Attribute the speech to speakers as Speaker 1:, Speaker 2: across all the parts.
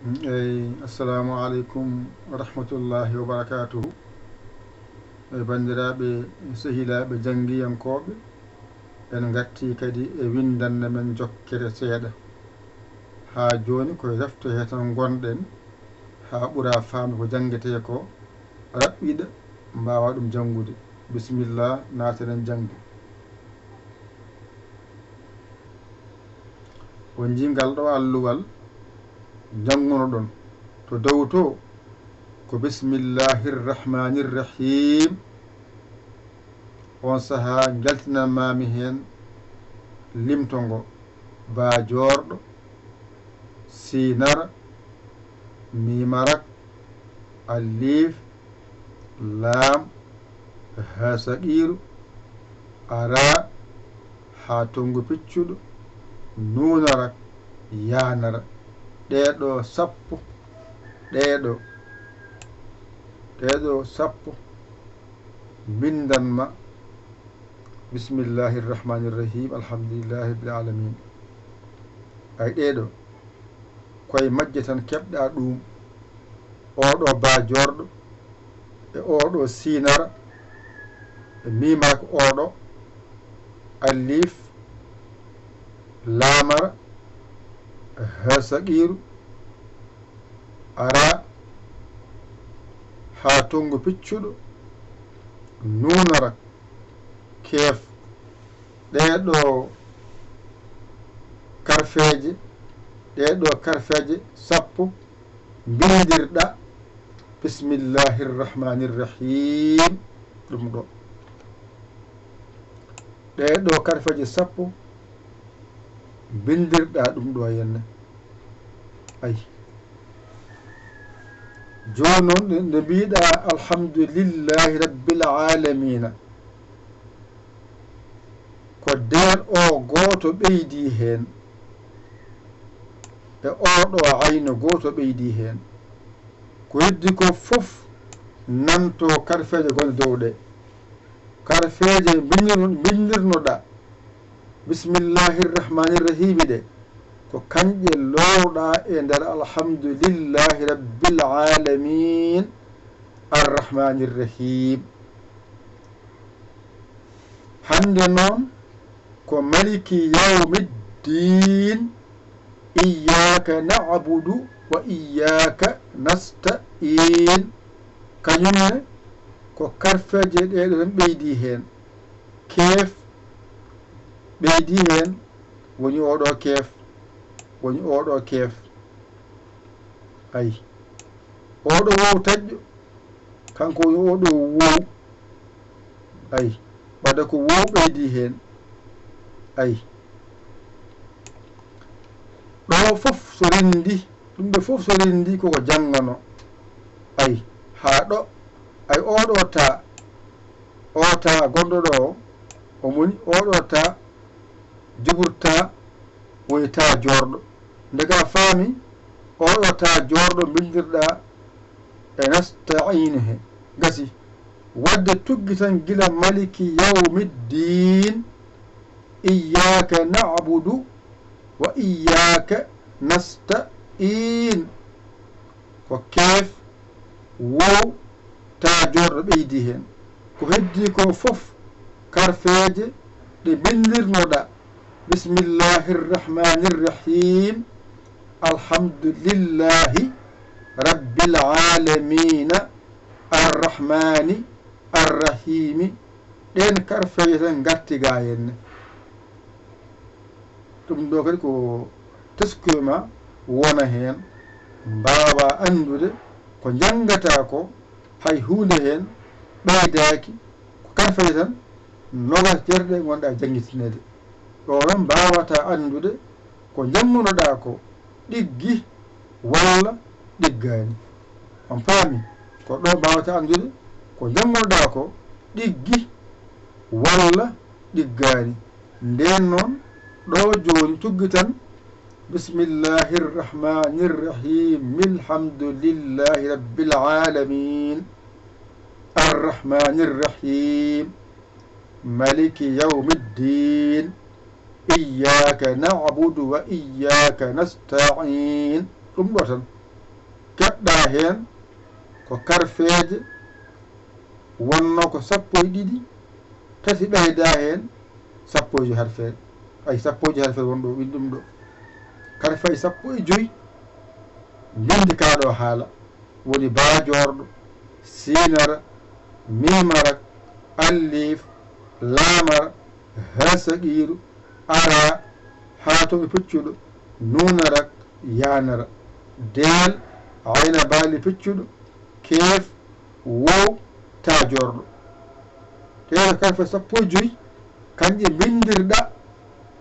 Speaker 1: assalamu aleykum wa rahmatullahi wa barakatuhu bandiraɓe sehilaɓe jangguiyankoɓe en gatti kadi e windande men jokkere seeɗa ha joni koye defte he tan gonɗen ha ɓuura famde ko jangguete ko raɓɓiɗa mbawa ɗum janggude bisimillah naten jangde on jingal ɗo alluwal janguno ɗon to dow to ko bismillahirrahmanirrahim on saaha jaltinanmami hen limtongo ba jorɗo sinara mimarak alif lam ha saqiru ara ha tongu piccuɗo nunarak yanara ɗeɗo sappo ɗeɗo sappo bindanma bismillahirrahmanirrahim alhamdulillahi rabbil alamin ay ɗeɗo koye majje tan keɓɗa ɗum oɗo bajorɗo e oɗo sinara e mimaka oɗo alif lamara ha saqiru ara ha tongu piccuɗo nunara keef ɗeɗo karfeje sappo bindirɗa bismillahirrahmanirrahim ɗum ɗo ɗeɗo karfeje sappo bindirɗa ɗum ɗo henne ay joni noon nde mbiɗa alhamdulillahi rabbil alamina ko nder o goto ɓeydi hen e oɗo ayno goto ɓeydi hen ko heddi ko fof nanto karfeje gonɗe dow ɗe karfeje bindirnoɗa bismillahirrahmanirrahim ɗe ko kanƴe lowɗa e nder alhamdulillahi rabbil alamin arrahmanirrahim hande noon ko maliki yawmiddin iyyaka na'budu wa iyyaka nasta'in kañumne ko karfeje ɗeɗo tan ɓeydi hen keef ɓeydi hen woni oɗo keef ay oɗo wow taƴƴo kanko woni oɗo wow ay wadde ko wow ɓeydi hen ay ɗo fof so rendi ɗum ɓe fof so rendi koko jangano ay ha ɗo ay oɗo ta gonɗo ɗo o moni oɗo ta juɓurta woni ta jorɗo ndega faami oɗo ta jorɗo bindirɗa e nasta'inu he gasi wadde tuggi tan gila maliki yawmiddin iyyaka na'budu wa iyyaka nasta'in ko keef wow ta jorɗo ɓeydi hen ko heddi ko fof karfeje ɗe bindirnoɗa bismillahirrahmanirrahim alhamdulillahi rabbil alamina arrahmani arrahimi ɗen karfeje tan gartiga henne ɗum ɗo kadi ko teskuyema wona hen mbawa andude ko jangata ko hay hunde hen ɓeydaki ko karfeje tan nogas jerɗe gonɗa jangguitinede ɗo noon mbawata andude ko jammunoɗa ko ɗiggi walla ɗiggani on paami ko ɗo mbawata andude ko jammunoɗa ko ɗiggi walla ɗiggani nden noon ɗo joni tuggi tan bismillahirrahmanirrahim alhamdulillahi rabbil alamin arrahmanirrahim maliki yawmiddin iyyaka na'budu wa iyyaka nasta'in ɗum ɗo tan keɓɗa hen ko karfeje wonno ko 12 tati ɓeyda hen 10 harfeje ay 10 harfeje wonɗo windi ɗum ɗo karfe 15 bindi kaɗo haala woni bajorɗo sinara mimara allif lamara hasaqiru ara hatomi peccuɗo nunara yanara del ayna bali peccuɗo kef wow tajorɗo tewa karfe 15 kanje bindirɗa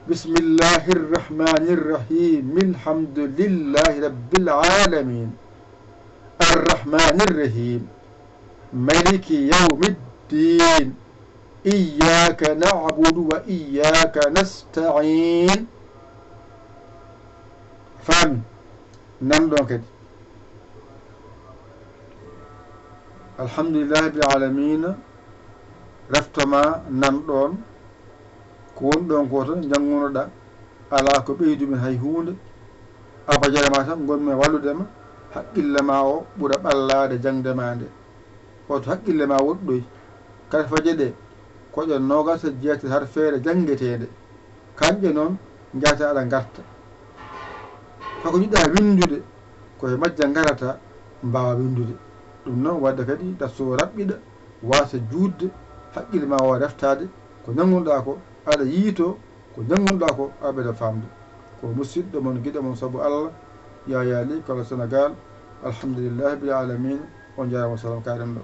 Speaker 1: bismillahir rahmanir rahim alhamdulillahi rabbil alamin arrahmanir rahim maliki yawmiddin iyyaka na'budu wa iyyaka nasta'in fami nan ɗon kadi alhamdulillahi rabbil alamin reftoma nan ɗon ko woni ɗon ko tan janngunoɗa ala ko ɓeydumin hay hunde abajarema tan gonmi walludema haqqille ma o ɓuura ɓallade jangdema nde oto haqqille ma woɗɗoy kadi faje ɗe koƴe 27 har feere jangguetede kanƴe noon jata aɗa garta koko jiɗɗa windude koye majja garata mbawa windude ɗum noon wadde kadi dasso raɓɓiɗa wasa judde haqqille ma o reftade ko janggunoɗa ko aɗa yiito ko janggunoɗa ko aɓeɗa famde ko musidɗo mon guiɗo mon saabu Allah Yaya Ly kala Sénégal alhamdulillahi bil alamin on jarama salam kaɗen ɗo